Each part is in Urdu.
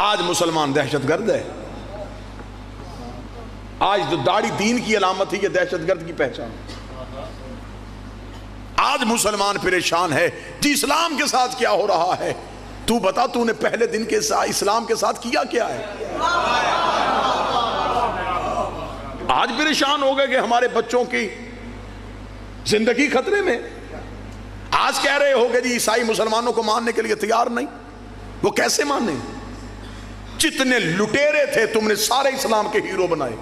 آج مسلمان دہشت گرد ہے. آج جو داڑھی دین کی علامت ہے یہ دہشت گرد کی پہچان. آج مسلمان پریشان ہے جی اسلام کے ساتھ کیا ہو رہا ہے. تو بتا تو نے پہلے دن کے ساتھ اسلام کے ساتھ کیا کیا ہے. آج پریشان ہو گئے کہ ہمارے بچوں کی زندگی خطرے میں. آج کہہ رہے ہو گے جی عیسائی مسلمانوں کو ماننے کے لیے تیار نہیں. وہ کیسے مانے؟ جتنے لٹیرے تھے تم نے سارے اسلام کے ہیرو بنائے.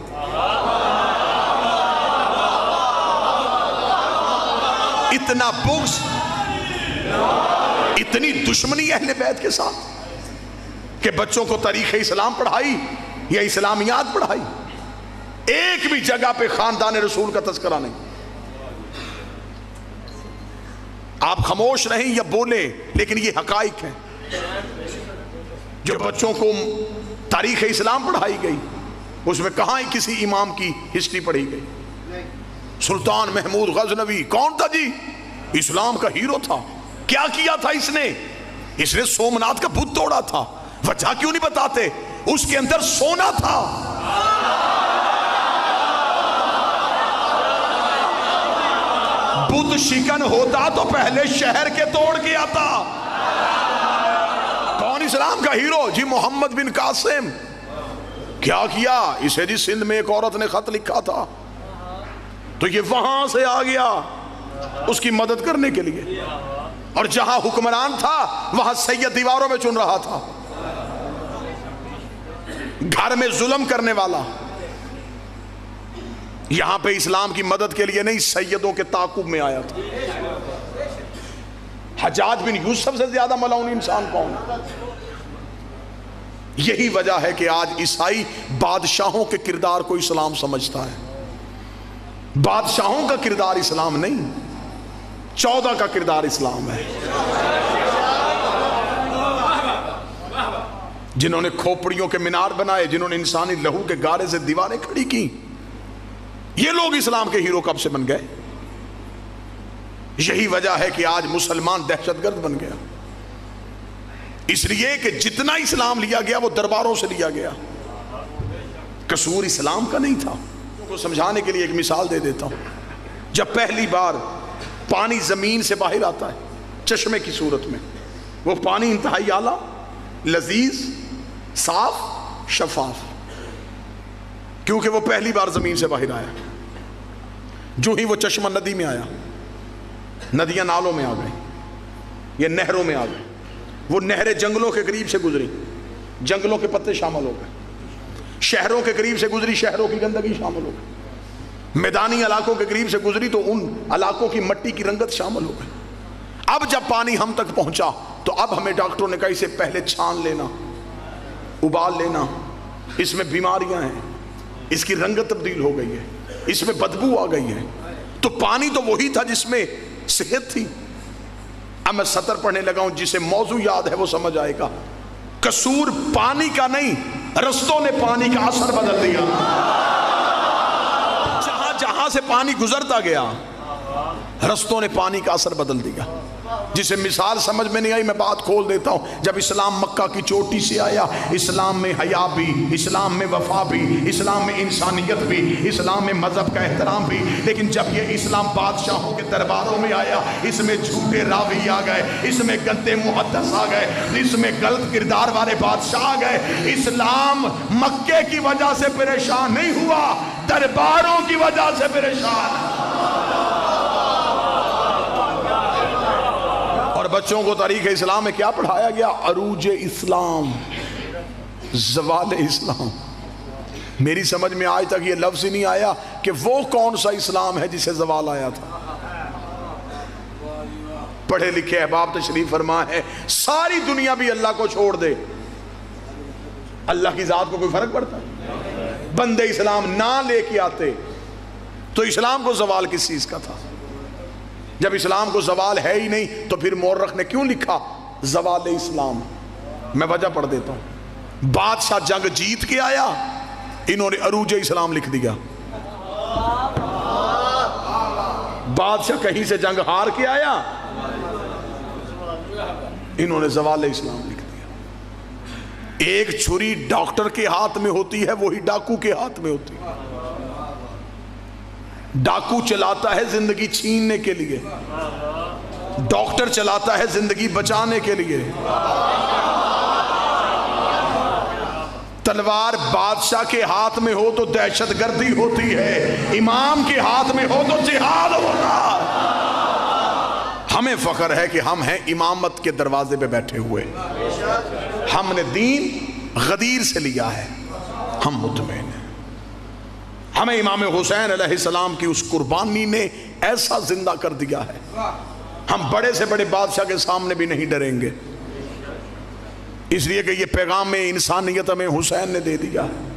اتنا بغض، اتنی دشمنی اہل بیت کے ساتھ کہ بچوں کو تاریخ اسلام پڑھائی یا اسلامیات پڑھائی. ایک بھی جگہ پہ خاندان رسول کا تذکرہ نہیں. آپ خاموش رہیں یا بولیں لیکن یہ حقائق ہیں. جو بچوں کو تاریخ اسلام پڑھائی گئی اس میں کہاں ہی کسی امام کی ہسٹری پڑھی گئی. سلطان محمود غزنوی کون تھا جی؟ اسلام کا ہیرو تھا. کیا کیا تھا اس نے؟ اس نے سومناتھ کا بت توڑا تھا. وجہ کیوں نہیں بتاتے؟ اس کے اندر سونا تھا. بت شکن ہوتا تو پہلے شہر کے توڑ کے آتا. کون اسلام کا ہیرو؟ جی محمد بن قاسم. کیا کیا اسے؟ جی سندھ میں ایک عورت نے خط لکھا تھا تو یہ وہاں سے آ گیا اس کی مدد کرنے کے لیے. اور جہاں حکمران تھا وہاں سید دیواروں میں چن رہا تھا. گھر میں ظلم کرنے والا یہاں پہ اسلام کی مدد کے لیے نہیں سیدوں کے تعاقب میں آیا تھا. حجاج بن یوسف سے زیادہ ملعون انسان کون ہے؟ یہی وجہ ہے کہ آج عیسائی بادشاہوں کے کردار کو اسلام سمجھتا ہے. بادشاہوں کا کردار اسلام نہیں، 14 کا کردار اسلام ہے. جنہوں نے کھوپڑیوں کے مینار بنائے، جنہوں نے انسانی لہو کے گارے سے دیواریں کھڑی کی، یہ لوگ اسلام کے ہیرو کب سے بن گئے؟ یہی وجہ ہے کہ آج مسلمان دہشت گرد بن گیا. اس لیے کہ جتنا اسلام لیا گیا وہ درباروں سے لیا گیا. قصور اسلام کا نہیں تھا. کو سمجھانے کے لیے ایک مثال دے دیتا ہوں. جب پہلی بار پانی زمین سے باہر آتا ہے چشمے کی صورت میں، وہ پانی انتہائی اعلیٰ، لذیذ، صاف، شفاف، کیونکہ وہ پہلی بار زمین سے باہر آیا. جو ہی وہ چشمہ ندی میں آیا، ندیاں نالوں میں آ گئی، یہ نہروں میں آ گئی. وہ نہریں جنگلوں کے قریب سے گزری، جنگلوں کے پتے شامل ہو گئے. شہروں کے قریب سے گزری، شہروں کی گندگی شامل ہو گئی. میدانی علاقوں کے قریب سے گزری تو ان علاقوں کی مٹی کی رنگت شامل ہو گئی. اب جب پانی ہم تک پہنچا تو اب ہمیں ڈاکٹروں نے کہا اسے پہلے چھان لینا، ابال لینا، اس میں بیماریاں ہیں، اس کی رنگت تبدیل ہو گئی ہے، اس میں بدبو آ گئی ہے. تو پانی تو وہی تھا جس میں صحت تھی. اب میں سطر پڑھنے لگا ہوں، جسے موضوع یاد ہے وہ سمجھ آئے گا. قصور پانی کا نہیں، رستوں نے پانی کا اثر بدل دیا. جہاں جہاں سے پانی گزرتا گیا رستوں نے پانی کا اثر بدل دیا. جسے مثال سمجھ میں نہیں آئی میں بات کھول دیتا ہوں. جب اسلام مکہ کی چوٹی سے آیا، اسلام میں حیا بھی، اسلام میں وفا بھی، اسلام میں انسانیت بھی، اسلام میں مذہب کا احترام بھی. لیکن جب یہ اسلام بادشاہوں کے درباروں میں آیا، اس میں جھوٹے راوی آ گئے، اس میں گندے محدث آ گئے، اس میں غلط کردار والے بادشاہ آ گئے. اسلام مکے کی وجہ سے پریشان نہیں ہوا، درباروں کی وجہ سے پریشان. بچوں کو تاریخ اسلام میں کیا پڑھایا گیا؟ عروج اسلام، زوال اسلام. میری سمجھ میں آج تک یہ لفظ ہی نہیں آیا کہ وہ کون سا اسلام ہے جسے زوال آیا تھا. پڑھے لکھے احباب تشریف فرما ہے، ساری دنیا بھی اللہ کو چھوڑ دے، اللہ کی ذات کو کوئی فرق پڑتا ہے؟ بندے اسلام نہ لے کے آتے تو اسلام کو زوال کس چیز کا تھا؟ جب اسلام کو زوال ہے ہی نہیں تو پھر مورخ نے کیوں لکھا زوال اسلام؟ میں وجہ پڑھ دیتا ہوں. بادشاہ جنگ جیت کے آیا، انہوں نے عروج اسلام لکھ دیا. بادشاہ کہیں سے جنگ ہار کے آیا، انہوں نے زوال اسلام لکھ دیا. ایک چھری ڈاکٹر کے ہاتھ میں ہوتی ہے وہی ڈاکو کے ہاتھ میں ہوتی ہے. ڈاکو چلاتا ہے زندگی چھیننے کے لیے, ڈاکٹر چلاتا ہے زندگی بچانے کے لیے. تلوار بادشاہ کے ہاتھ میں ہو تو دہشت گردی ہوتی ہے, امام کے ہاتھ میں ہو تو جہاد ہوتا. ہمیں فخر ہے کہ ہم ہیں امامت کے دروازے پہ بیٹھے ہوئے, ہم نے دین غدیر سے لیا ہے, ہم مطمئن ہیں. ہمیں امام حسین علیہ السلام کی اس قربانی نے ایسا زندہ کر دیا ہے, ہم بڑے سے بڑے بادشاہ کے سامنے بھی نہیں ڈریں گے, اس لیے کہ یہ پیغام انسانیت ہمیں حسین نے دے دیا ہے.